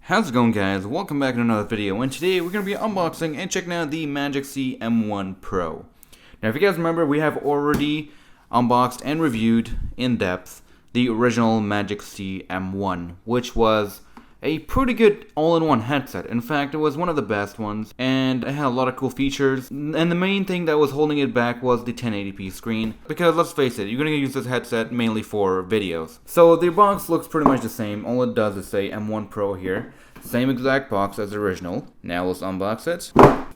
How's it going, guys? Welcome back to another video, and today we're going to be unboxing and checking out the Magic C M1 Pro. Now, if you guys remember, we have already unboxed and reviewed in depth the original Magic C M1, which was a pretty good all-in-one headset. In fact, it was one of the best ones, and it had a lot of cool features. And the main thing that was holding it back was the 1080p screen, because let's face it, you're going to use this headset mainly for videos. So the box looks pretty much the same. All it does is say M1 Pro here. Same exact box as the original. Now let's unbox it.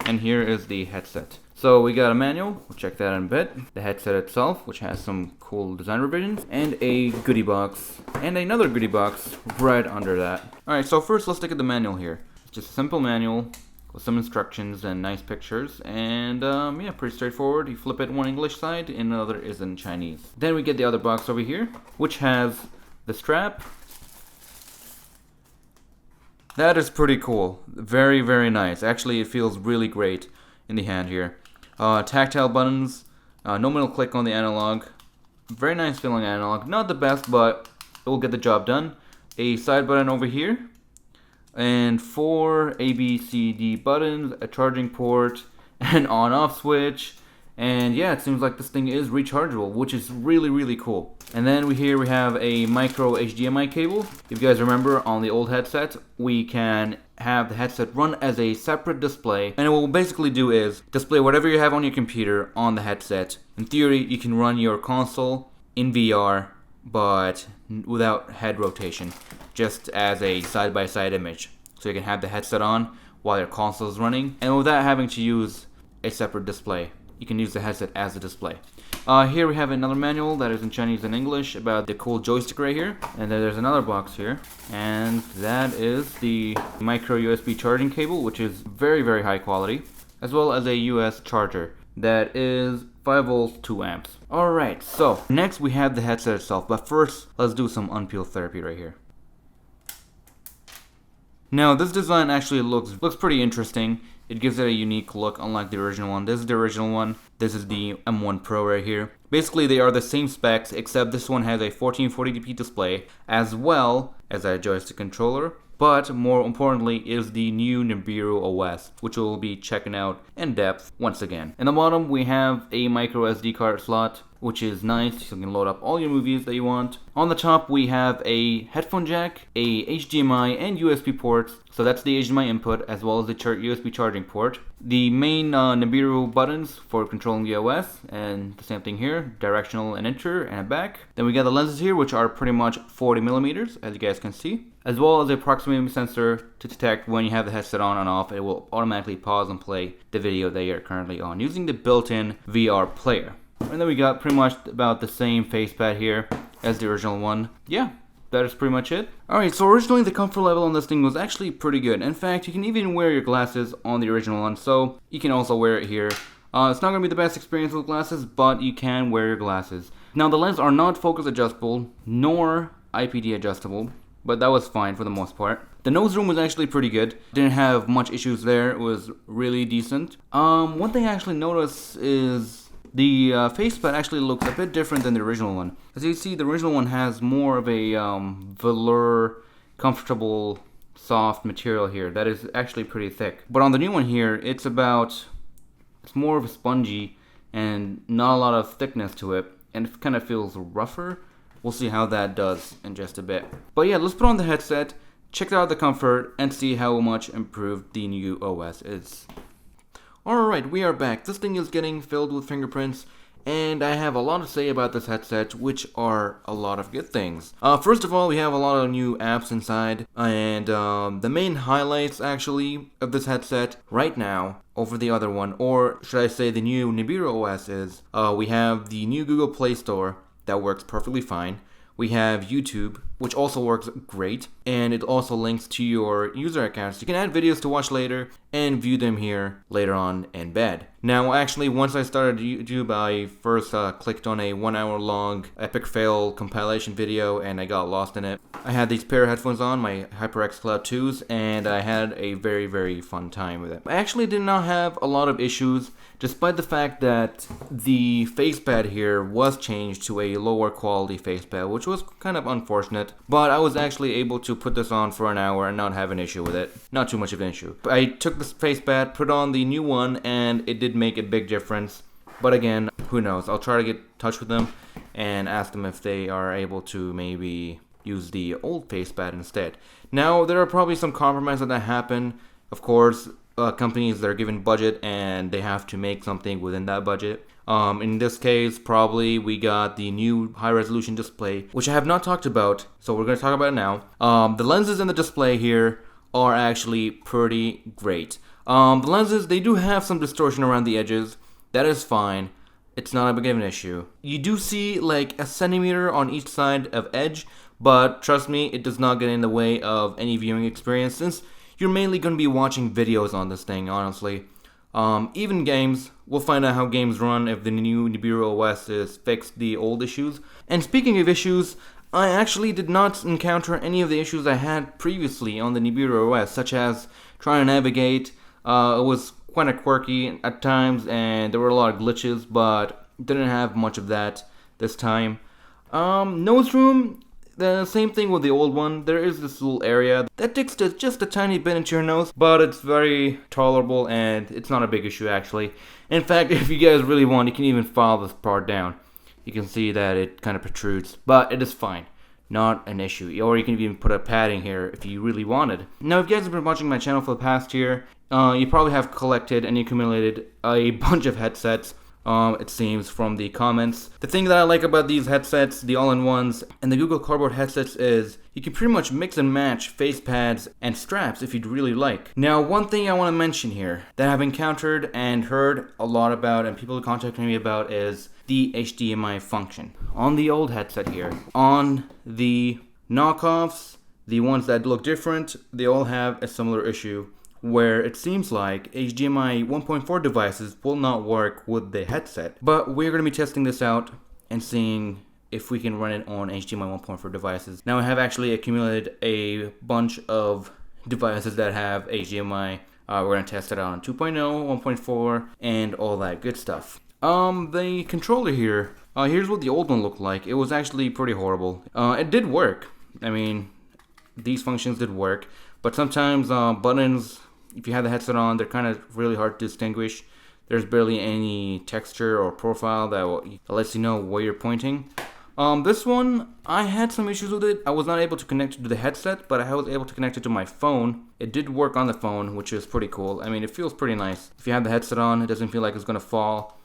And here is the headset. So we got a manual, we'll check that in a bit. The headset itself, which has some cool design revisions, and a goodie box, and another goodie box right under that. Alright, so first let's look at the manual here. It's just a simple manual with some instructions and nice pictures, and yeah, pretty straightforward. You flip it one English side and another is in Chinese. Then we get the other box over here, which has the strap. That is pretty cool. Very, very nice. Actually, it feels really great in the hand here. Tactile buttons, no middle click on the analog. Very nice feeling analog. Not the best, but it will get the job done. A side button over here, and 4 A, B, C, D buttons, a charging port, an on-off switch, and yeah, it seems like this thing is rechargeable, which is really, really cool. And then we have a micro HDMI cable. If you guys remember, on the old headset, we can have the headset run as a separate display, and what we'll basically do is display whatever you have on your computer on the headset. In theory, you can run your console in VR, but without head rotation, just as a side-by-side image. So you can have the headset on while your console is running, and without having to use a separate display. You can use the headset as a display. Here we have another manual that is in Chinese and English about the cool joystick right here. And then there's another box here, and that is the micro USB charging cable, which is very, very high quality, as well as a US charger that is 5 volts, 2 amps. Alright, so next we have the headset itself, but first let's do some unpeel therapy right here. Now this design actually looks pretty interesting. It gives it a unique look, unlike the original one. This is the original one. This is the M1 Pro right here. Basically, they are the same specs, except this one has a 1440p display, as well as a joystick controller. But more importantly is the new Nibiru OS, which we'll be checking out in depth once again. In the bottom, we have a micro SD card slot, which is nice. So you can load up all your movies that you want. On the top, we have a headphone jack, a HDMI and USB ports. So that's the HDMI input, as well as the USB charging port. The main Nibiru buttons for controlling the OS, and the same thing here, directional and enter and a back. Then we got the lenses here, which are pretty much 40mm, as you guys can see, as well as a proximity sensor to detect when you have the headset on and off. It will automatically pause and play the video that you're currently on using the built-in VR player. And then we got pretty much about the same facepad here as the original one. Yeah, that is pretty much it. Alright, so originally the comfort level on this thing was actually pretty good. In fact, you can even wear your glasses on the original one, so you can also wear it here. It's not going to be the best experience with glasses, but you can wear your glasses. Now, the lenses are not focus adjustable, nor IPD adjustable, but that was fine for the most part. The nose room was actually pretty good. Didn't have much issues there. It was really decent. One thing I actually noticed is the facepad actually looks a bit different than the original one. As you see, the original one has more of a velour, comfortable, soft material here that is actually pretty thick. But on the new one here, it's more of a spongy and not a lot of thickness to it, and it kind of feels rougher. We'll see how that does in just a bit. But yeah, let's put on the headset, check out the comfort, and see how much improved the new OS is. Alright, we are back. This thing is getting filled with fingerprints, and I have a lot to say about this headset, which are a lot of good things. First of all, we have a lot of new apps inside, and the main highlights actually of this headset right now over the other one, or should I say the new Nibiru OS, is we have the new Google Play Store that works perfectly fine. We have YouTube, which also works great, and it also links to your user accounts. You can add videos to watch later and view them here later on in bed. Now, actually, once I started YouTube, I first clicked on a 1 hour long epic fail compilation video, and I got lost in it. I had these pair of headphones on, my HyperX Cloud 2s, and I had a very, very fun time with it. I actually did not have a lot of issues, despite the fact that the facepad here was changed to a lower quality facepad, which was kind of unfortunate. it. But I was actually able to put this on for an hour and not have an issue with it. Not too much of an issue. I took this face pad, put on the new one, and it did make a big difference. But again, who knows? I'll try to get in touch with them and ask them if they are able to maybe use the old face pad instead. Now, there are probably some compromises that happen. Of course, companies that are given budget and they have to make something within that budget. In this case, probably we got the new high resolution display, which I have not talked about, so we're going to talk about it now. The lenses in the display here are actually pretty great. The lenses, they do have some distortion around the edges. That is fine. It's not a big of an issue. You do see like a centimeter on each side of edge, but trust me, it does not get in the way of any viewing experience since you're mainly going to be watching videos on this thing, honestly. Even games, we'll find out how games run if the new Nibiru OS is fixed the old issues. And speaking of issues, I actually did not encounter any of the issues I had previously on the Nibiru OS, such as trying to navigate. It was kind of quirky at times, and there were a lot of glitches, but didn't have much of that this time. Nose room, the same thing with the old one. There is this little area that digs just a tiny bit into your nose, but it's very tolerable and it's not a big issue actually. In fact, if you guys really want, you can even file this part down. You can see that it kind of protrudes, but it is fine. Not an issue. Or you can even put a padding here if you really wanted. Now, if you guys have been watching my channel for the past year, you probably have collected and accumulated a bunch of headsets. It seems from the comments. The thing that I like about these headsets, the all-in-ones, and the Google Cardboard headsets is you can pretty much mix and match face pads and straps if you'd really like. Now, one thing I want to mention here that I've encountered and heard a lot about and people contacting me about is the HDMI function. On the old headset here, on the knockoffs, the ones that look different, they all have a similar issue, where it seems like HDMI 1.4 devices will not work with the headset. But we're going to be testing this out and seeing if we can run it on HDMI 1.4 devices. Now I have actually accumulated a bunch of devices that have HDMI. We're going to test it out on 2.0, 1.4, and all that good stuff. The controller here, here's what the old one looked like. It was actually pretty horrible. It did work. I mean, these functions did work, but sometimes buttons, if you have the headset on, they're kind of really hard to distinguish. There's barely any texture or profile that lets you know where you're pointing. This one, I had some issues with it. I was not able to connect it to the headset, but I was able to connect it to my phone. It did work on the phone, which is pretty cool. I mean, it feels pretty nice. If you have the headset on, it doesn't feel like it's gonna fall.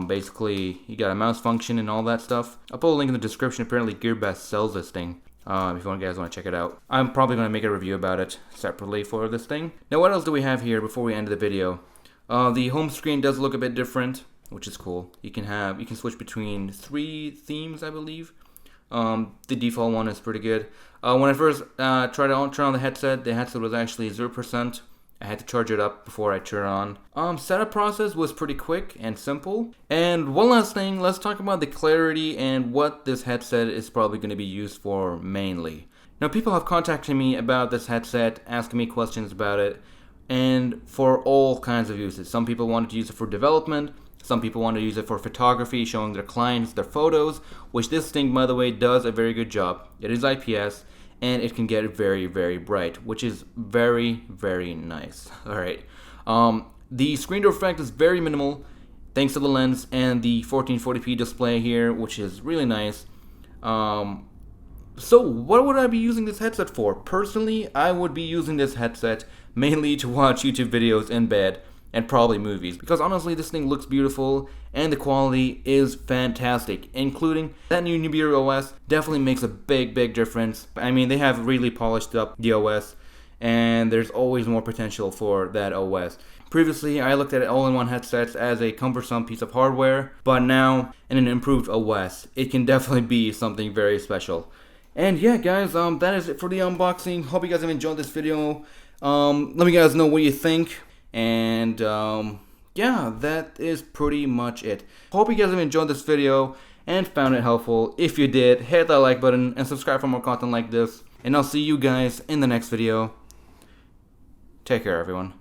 Basically, you got a mouse function and all that stuff. I'll put a link in the description. Apparently, GearBest sells this thing. If you guys want to check it out. I'm probably going to make a review about it separately for this thing. Now, what else do we have here before we end the video? The home screen does look a bit different, which is cool. You can switch between 3 themes, I believe. The default one is pretty good. When I first tried to turn on the headset was actually 0%. I had to charge it up before I turn it on. Setup process was pretty quick and simple. And one last thing, let's talk about the clarity and what this headset is probably going to be used for mainly. Now, people have contacted me about this headset, asking me questions about it, and for all kinds of uses. Some people wanted to use it for development. Some people want to use it for photography, showing their clients their photos, which this thing, by the way, does a very good job. It is IPS. And it can get very, very bright, which is very, very nice. Alright. The screen door effect is very minimal, thanks to the lens and the 1440p display here, which is really nice. So what would I be using this headset for? Personally, I would be using this headset mainly to watch YouTube videos in bed and probably movies, because honestly this thing looks beautiful and the quality is fantastic, including that new Nibiru OS definitely makes a big difference. I mean, they have really polished up the OS and there's always more potential for that OS. Previously, I looked at all-in-one headsets as a cumbersome piece of hardware, but now in an improved OS, it can definitely be something very special. And yeah, guys, that is it for the unboxing. Hope you guys have enjoyed this video. Let me guys know what you think. And yeah, that is pretty much it. Hope you guys have enjoyed this video and found it helpful. If you did, hit that like button and subscribe for more content like this. And I'll see you guys in the next video. Take care, everyone.